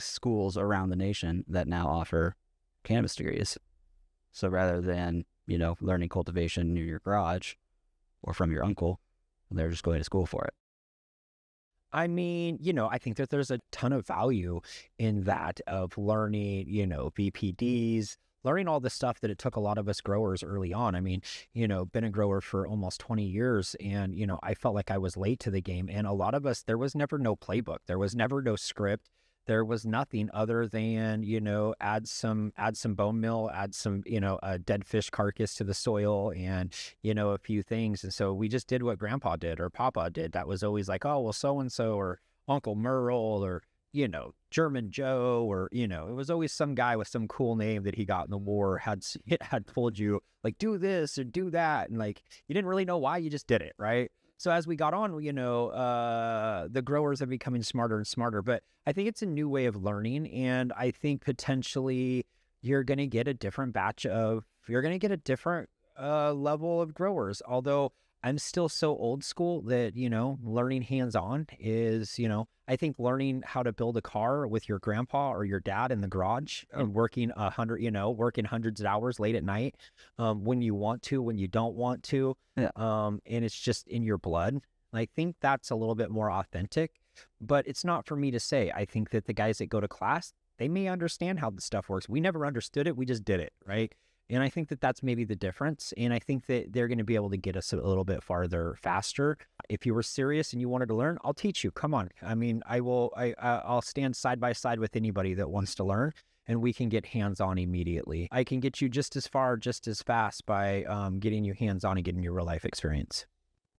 schools around the nation that now offer cannabis degrees. So rather than, learning cultivation in your garage or from your uncle, they're just going to school for it. I mean, I think that there's a ton of value in that of learning, VPDs, learning all the stuff that it took a lot of us growers early on. I mean, been a grower for almost 20 years and, I felt like I was late to the game. And a lot of us, there was never no playbook. There was never no script. There was nothing other than, add some bone meal, add some, a dead fish carcass to the soil and, a few things. And so we just did what grandpa did or papa did. That was always like, oh, well, so-and-so or Uncle Merle or, German Joe or, it was always some guy with some cool name that he got in the war had told you like, do this or do that. And like, you didn't really know why, you just did it. Right. So as we got on, the growers are becoming smarter and smarter, but I think it's a new way of learning. And I think potentially you're going to get a different level of growers. Although I'm still so old school that, learning hands-on is, I think learning how to build a car with your grandpa or your dad in the garage and working working hundreds of hours late at night, when you want to, when you don't want to. Yeah. And it's just in your blood. I think that's a little bit more authentic, but it's not for me to say. I think that the guys that go to class, they may understand how the stuff works. We never understood it. We just did it. Right. And I think that that's maybe the difference. And I think that they're going to be able to get us a little bit farther faster. If you were serious and you wanted to learn, I'll teach you. Come on. I mean, I'll stand side by side with anybody that wants to learn and we can get hands-on immediately. I can get you just as far, just as fast by getting you hands-on and getting your real life experience.